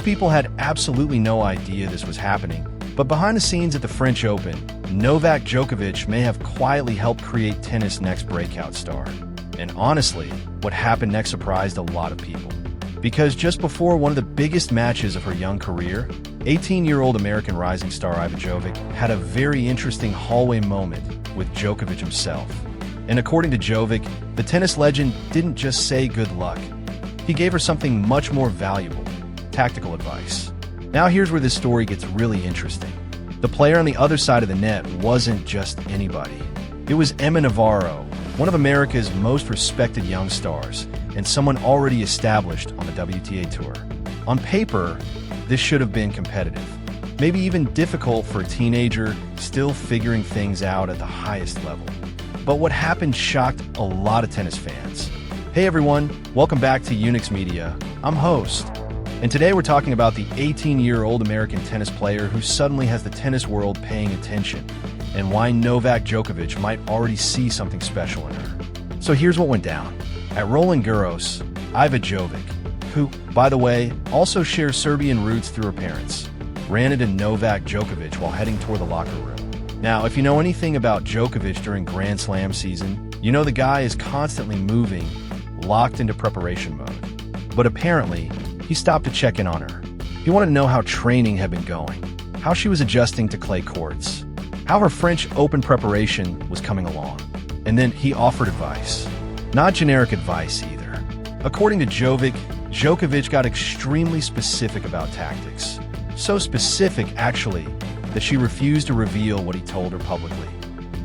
Most people had absolutely no idea this was happening, but behind the scenes at the French Open, Novak Djokovic may have quietly helped create tennis' next breakout star. And honestly, what happened next surprised a lot of people. Because just before one of the biggest matches of her young career, 18-year-old American rising star Iva Jović had a very interesting hallway moment with Djokovic himself. And according to Jovic, the tennis legend didn't just say good luck. He gave her something much more valuable, tactical advice. Now here's where this story gets really interesting. The player on the other side of the net wasn't just anybody. It was Emma Navarro, one of America's most respected young stars, and someone already established on the WTA Tour. On paper, this should have been competitive, maybe even difficult for a teenager still figuring things out at the highest level. But what happened shocked a lot of tennis fans. Hey everyone, welcome back to Unix Media. I'm Host, and today we're talking about the 18-year-old American tennis player who suddenly has the tennis world paying attention, and why Novak Djokovic might already see something special in her. So here's what went down. At Roland Garros, Iva Jović, who, by the way, also shares Serbian roots through her parents, ran into Novak Djokovic while heading toward the locker room. Now, if you know anything about Djokovic during Grand Slam season, you know the guy is constantly moving, locked into preparation mode. But apparently, he stopped to check in on her. He wanted to know how training had been going, how she was adjusting to clay courts, how her French Open preparation was coming along. And then he offered advice. Not generic advice either. According to Jovic, Djokovic got extremely specific about tactics. So specific, actually, that she refused to reveal what he told her publicly.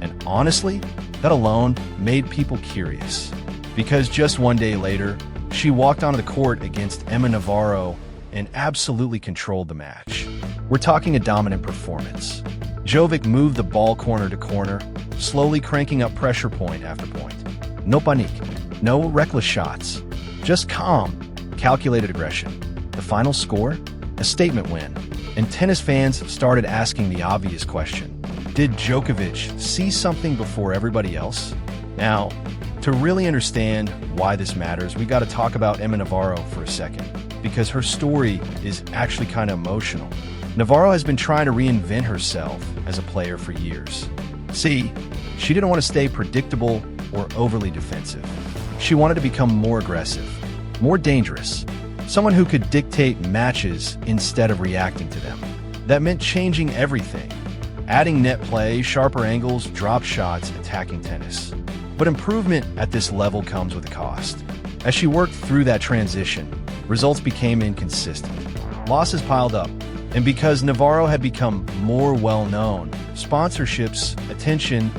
And honestly, that alone made people curious. Because just one day later, she walked onto the court against Emma Navarro and absolutely controlled the match. We're talking a dominant performance. Jovic moved the ball corner to corner, slowly cranking up pressure point after point. No panique, no reckless shots, just calm, calculated aggression. The final score? A statement win. And tennis fans started asking the obvious question. Did Djokovic see something before everybody else? Now, to really understand why this matters, we got to talk about Emma Navarro for a second, because her story is actually kind of emotional. Navarro has been trying to reinvent herself as a player for years. See, she didn't want to stay predictable or overly defensive. She wanted to become more aggressive, more dangerous, someone who could dictate matches instead of reacting to them. That meant changing everything, adding net play, sharper angles, drop shots, attacking tennis. But improvement at this level comes with a cost. As she worked through that transition, results became inconsistent. Losses piled up, and because Navarro had become more well-known, sponsorships, attention,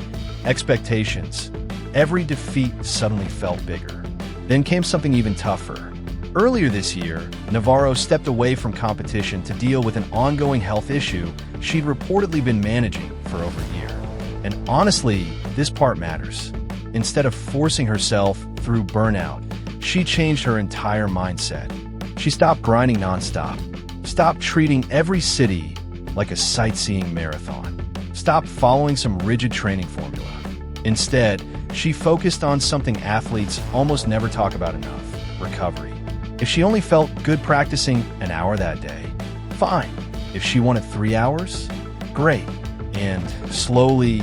expectations, every defeat suddenly felt bigger. Then came something even tougher. Earlier this year, Navarro stepped away from competition to deal with an ongoing health issue she'd reportedly been managing for over a year. And honestly, this part matters. Instead of forcing herself through burnout, she changed her entire mindset. She stopped grinding nonstop, stopped treating every city like a sightseeing marathon, stopped following some rigid training formula. Instead, she focused on something athletes almost never talk about enough: recovery. If she only felt good practicing an hour that day, fine. If she wanted 3 hours, great. And slowly,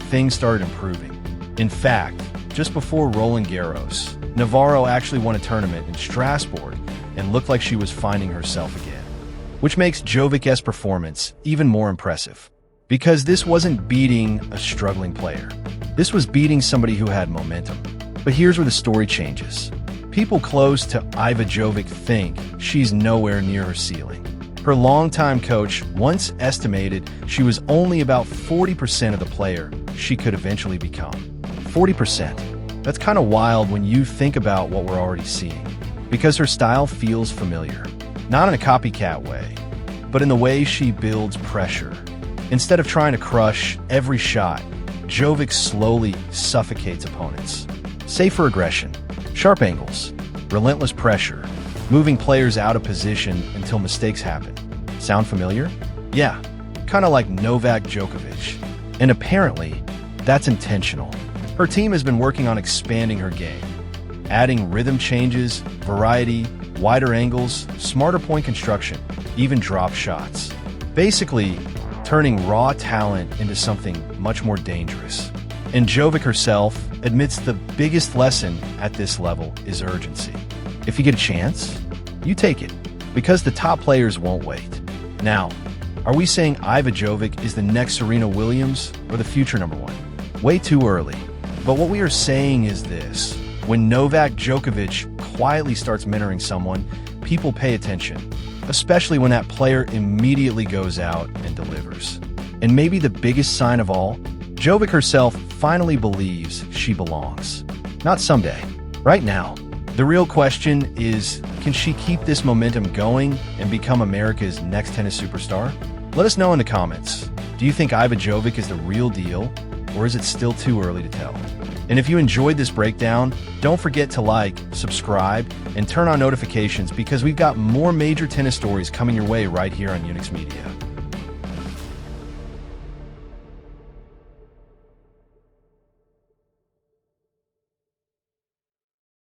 things started improving. In fact, just before Roland Garros, Navarro actually won a tournament in Strasbourg and looked like she was finding herself again. Which makes Jovic's performance even more impressive. Because this wasn't beating a struggling player. This was beating somebody who had momentum. But here's where the story changes. People close to Iva Jović think she's nowhere near her ceiling. Her longtime coach once estimated she was only about 40% of the player she could eventually become. 40%. That's kind of wild when you think about what we're already seeing. Because her style feels familiar. Not in a copycat way, but in the way she builds pressure. Instead of trying to crush every shot, Jovic slowly suffocates opponents. Safer aggression, sharp angles, relentless pressure, moving players out of position until mistakes happen. Sound familiar? Yeah, kind of like Novak Djokovic. And apparently, that's intentional. Her team has been working on expanding her game, adding rhythm changes, variety, wider angles, smarter point construction, even drop shots. Basically, turning raw talent into something much more dangerous. And Jovic herself admits the biggest lesson at this level is urgency. If you get a chance, you take it, because the top players won't wait. Now, are we saying Iva Jović is the next Serena Williams or the future number one? Way too early. But what we are saying is this: when Novak Djokovic quietly starts mentoring someone, people pay attention, especially when that player immediately goes out and delivers. And maybe the biggest sign of all, Jovic herself finally believes she belongs. Not someday, right now. The real question is, can she keep this momentum going and become America's next tennis superstar? Let us know in the comments. Do you think Iva Jović is the real deal, or is it still too early to tell? And if you enjoyed this breakdown, don't forget to like, subscribe, and turn on notifications, because we've got more major tennis stories coming your way right here on Unix Media.